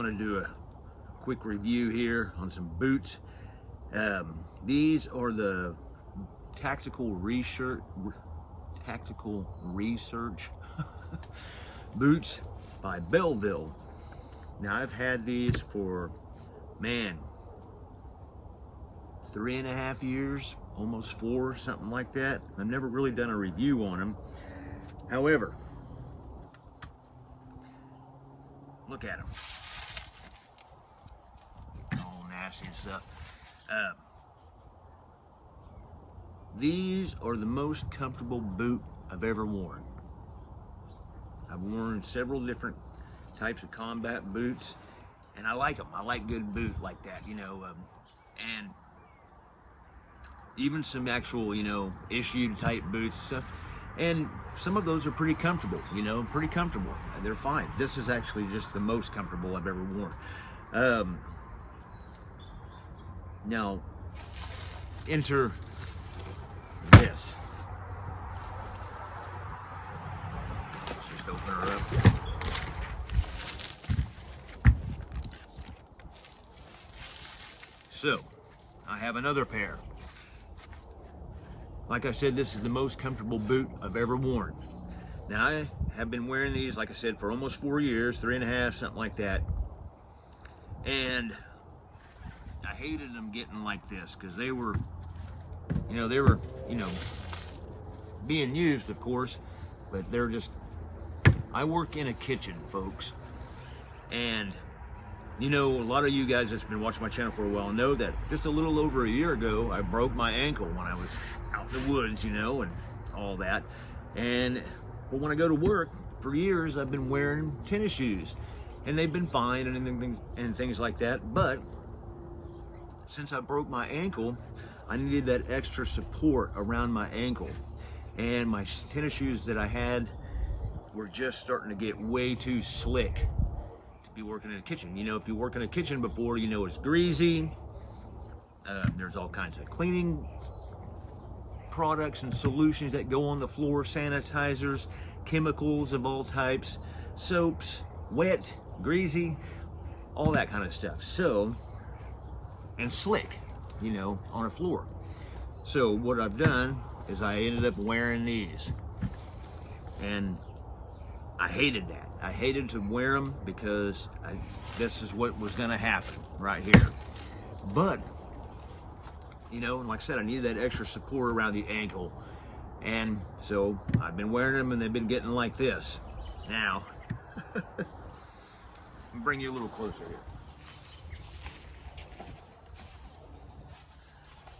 gonna do a quick review here on some boots. These are the tactical research boots by Belleville. Now I've had these for, man, 3.5 years, almost 4, something like that. I've never really done a review on them. However, look at them. All nasty and stuff. These are the most comfortable boot I've ever worn. I've worn several different types of combat boots, and I like them. I like good boot like that, you know, and even some actual, you know, issued type boots and stuff. And some of those are pretty comfortable, you know, pretty comfortable. They're fine. This is actually just the most comfortable I've ever worn. Now, enter this. Let's just open her up. So, I have another pair. Like I said, this is the most comfortable boot I've ever worn. Now, I have been wearing these, like I said, for almost 4 years, 3.5, something like that. And I hated them getting like this because they were, being used, of course, but they're just, I work in a kitchen, folks. And, you know, a lot of you guys that's been watching my channel for a while know that just a little over a year ago, I broke my ankle when I was out in the woods, you know, and all that. And but when I go to work, for years, I've been wearing tennis shoes, and they've been fine and things like that. But since I broke my ankle, I needed that extra support around my ankle. And my tennis shoes that I had were just starting to get way too slick to be working in a kitchen. You know, if you work in a kitchen before, you know it's greasy. There's all kinds of cleaning products and solutions that go on the floor, sanitizers, chemicals of all types, soaps, wet, greasy, all that kind of stuff. So, and slick, you know, on a floor. So what I've done is I ended up wearing these, and I hated that. I hated to wear them because this is what was gonna happen right here. But, you know, like I said, I needed that extra support around the ankle. And so I've been wearing them, and they've been getting like this. Now, I'll bring you a little closer here.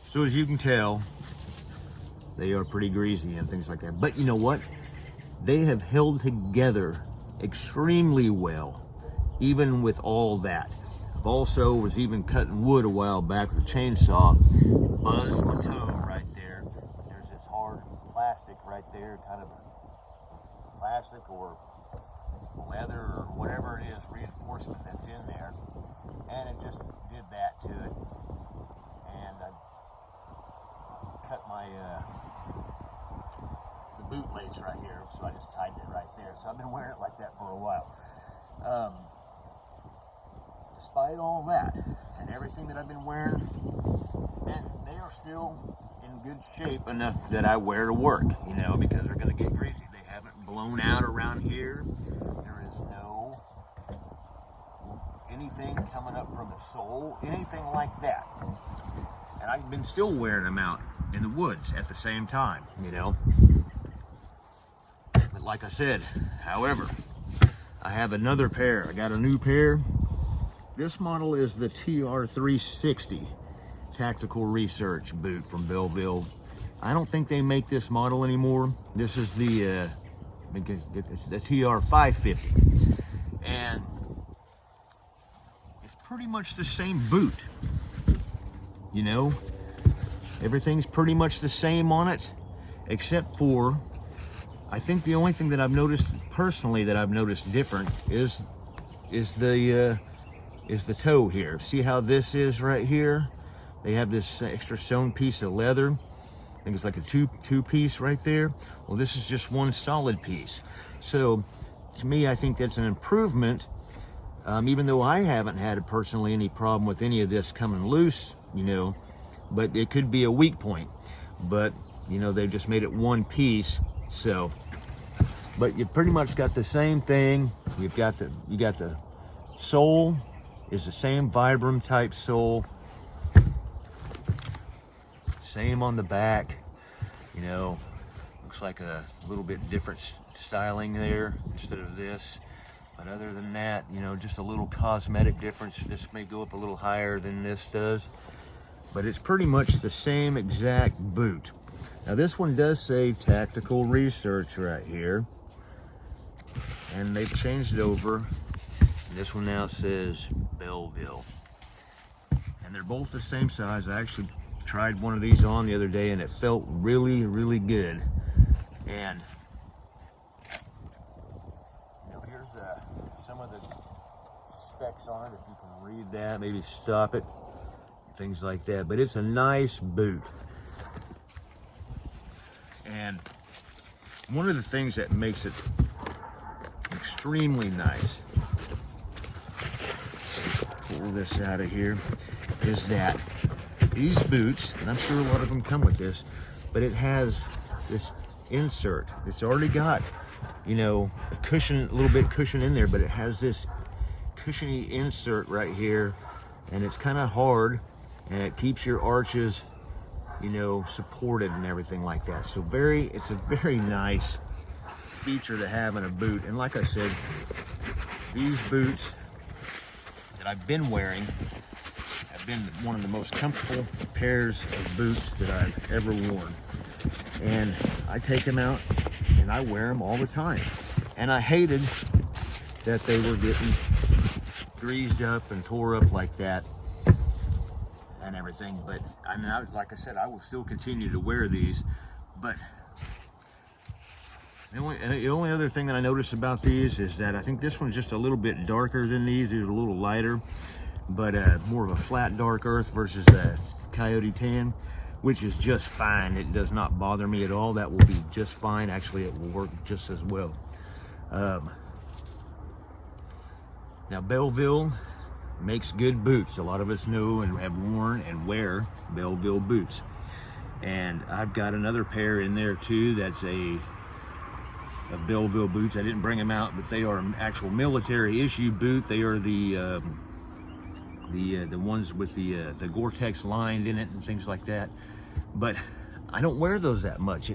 So as you can tell, they are pretty greasy and things like that. But you know what? They have held together extremely well, even with all that. I've also was even cutting wood a while back with a chainsaw, buzzed my toe right there. There's this hard plastic right there, kind of a plastic or leather or whatever it is, reinforcement that's in there, and it just did that to it. And I cut my the boot lace right here, so I just tightened it right there. So I've been wearing it like that for a while. Despite all that and everything that I've been wearing, and they are still in good shape enough that I wear to work, you know, because they're going to get greasy. They haven't blown out around here. There is no anything coming up from the sole, anything like that. And I've been still wearing them out in the woods at the same time, you know. But like I said, however, I have another pair. I got a new pair. This model is the TR360 Tactical Research boot from Belleville. I don't think they make this model anymore. This is the TR550. And it's pretty much the same boot. You know, everything's pretty much the same on it, except for, I think the only thing that I've noticed personally that I've noticed different is the toe here. See how this is right here? They have this extra sewn piece of leather. I think it's like a two piece right there. Well, this is just one solid piece. So to me, I think that's an improvement even though I haven't had personally any problem with any of this coming loose, you know, but it could be a weak point. But, you know, they've just made it one piece. So, but you pretty much got the same thing. You got the sole is the same Vibram type sole. Same on the back, you know, looks like a little bit different styling there instead of this. But other than that, you know, just a little cosmetic difference. This may go up a little higher than this does, but it's pretty much the same exact boot. Now this one does say tactical research right here, and they've changed it over. This one now says Belleville, and they're both the same size. I actually tried one of these on the other day and it felt really, really good. And you know, here's some of the specs on it, if you can read that, maybe stop it, things like that. But it's a nice boot. And one of the things that makes it extremely nice, pull this out of here, is that these boots, and I'm sure a lot of them come with this, but it has this insert. It's already got, you know, a cushion, a little bit cushion in there, but it has this cushiony insert right here, and it's kind of hard, and it keeps your arches, you know, supported and everything like that. So it's a very nice feature to have in a boot. And like I said, these boots that I've been wearing have been one of the most comfortable pairs of boots that I've ever worn. And I take them out and I wear them all the time. And I hated that they were getting greased up and tore up like that and everything. But I mean, like I said, I will still continue to wear these. But the only other thing that I noticed about these is that I think this one's just a little bit darker than these. These are a little lighter, but more of a flat dark earth versus a coyote tan, which is just fine. It does not bother me at all. That will be just fine. Actually, it will work just as well. Now Belleville makes good boots. A lot of us know and have worn and wear Belleville boots. And I've got another pair in there too that's of Belleville boots. I didn't bring them out, but they are an actual military issue boot. They are the ones with the Gore-Tex lined in it and things like that. But I don't wear those that much.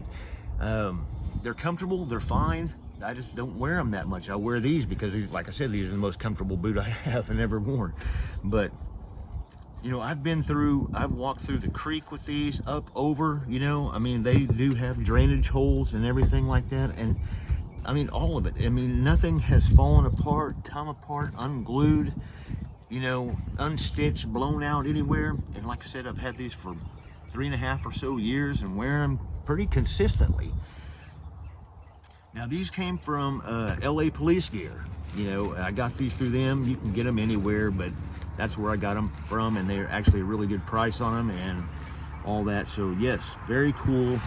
They're comfortable, they're fine. I just don't wear them that much. I wear these because, like I said, these are the most comfortable boot I have and ever worn. But you know, I've walked through the creek with these, up over, you know, I mean, they do have drainage holes and everything like that. And I mean, all of it. I mean, nothing has fallen apart, come apart, unglued, you know, unstitched, blown out anywhere. And like I said, I've had these for 3.5 or so years and wear them pretty consistently. Now these came from LA Police Gear. You know, I got these through them. You can get them anywhere, but that's where I got them from, and they're actually a really good price on them and all that. So yes, very cool,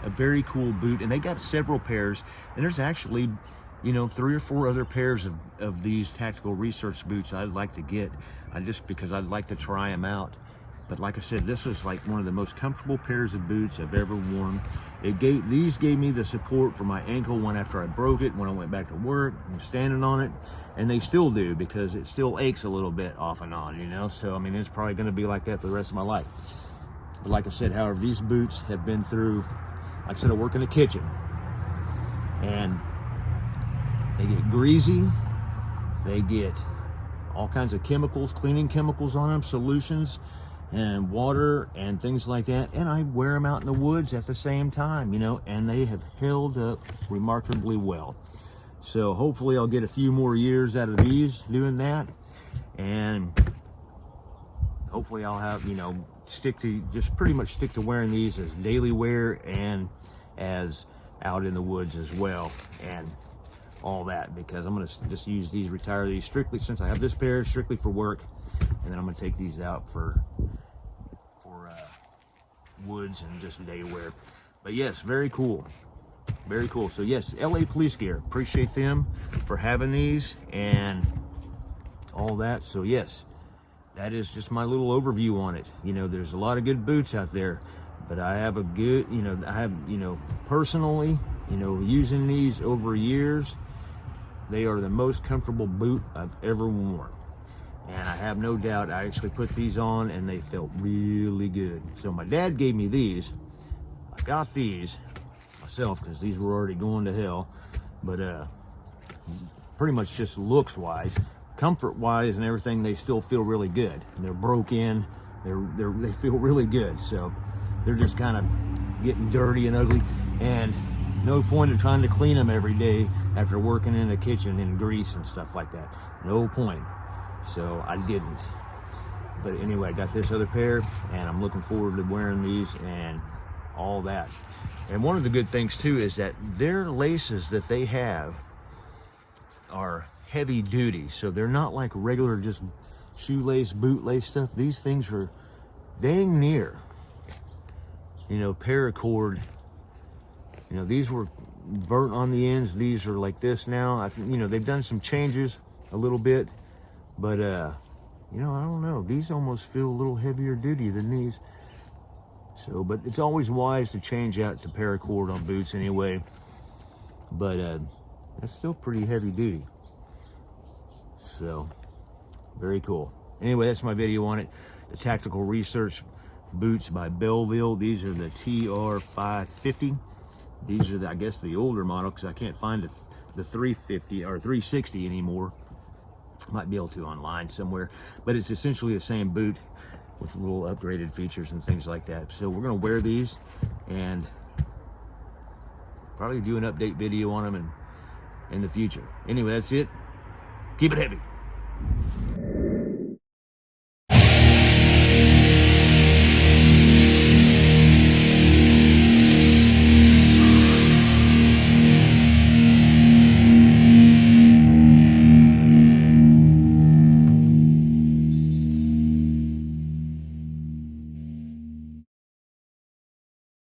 a very cool boot. And they got several pairs, and there's actually, you know, 3 or 4 other pairs of these tactical research boots I'd like to get, just because I'd like to try them out. But like I said, this is like one of the most comfortable pairs of boots I've ever worn. These gave me the support for my ankle when after I broke it, when I went back to work and standing on it. And they still do, because it still aches a little bit off and on, you know? So, I mean, it's probably gonna be like that for the rest of my life. But like I said, however, these boots have been through, like I said, I work in the kitchen. And they get greasy, they get all kinds of chemicals, cleaning chemicals on them, solutions, and water and things like that. And I wear them out in the woods at the same time, you know, and they have held up remarkably well. So hopefully I'll get a few more years out of these doing that, and hopefully I'll have, you know, pretty much stick to wearing these as daily wear and as out in the woods as well, and all that, because I'm going to just retire these strictly, since I have this pair, strictly for work. And then I'm going to take these out for woods and just day wear. But yes, very cool. Very cool. So yes, LA Police Gear, appreciate them for having these. And all that. So yes, that is just my little overview on it. You know, there's a lot of good boots out there, but I have a good, personally, using these over years, they are the most comfortable boot I've ever worn. And I have no doubt I actually put these on and they felt really good. So my dad gave me these. I got these myself because these were already going to hell. But pretty much just looks wise, comfort wise and everything, they still feel really good. And they're broke in, they feel really good. So they're just kind of getting dirty and ugly, and no point in trying to clean them every day after working in a kitchen in grease and stuff like that. No point. So I didn't. But anyway, I got this other pair and I'm looking forward to wearing these and all that. And one of the good things too is that their laces that they have are heavy duty. So they're not like regular just shoelace, bootlace stuff. These things are dang near, paracord. These were burnt on the ends. These are like this now. I think, they've done some changes a little bit, but I don't know. These almost feel a little heavier duty than these. So, but it's always wise to change out to paracord on boots anyway. But that's still pretty heavy duty. So, very cool. Anyway, that's my video on it. The Tactical Research boots by Belleville. These are the TR550. These are, I guess, the older model because I can't find the 350 or 360 anymore. Might be able to online somewhere, but it's essentially the same boot with little upgraded features and things like that. So we're going to wear these and probably do an update video on them in the future. Anyway, that's it. Keep it heavy.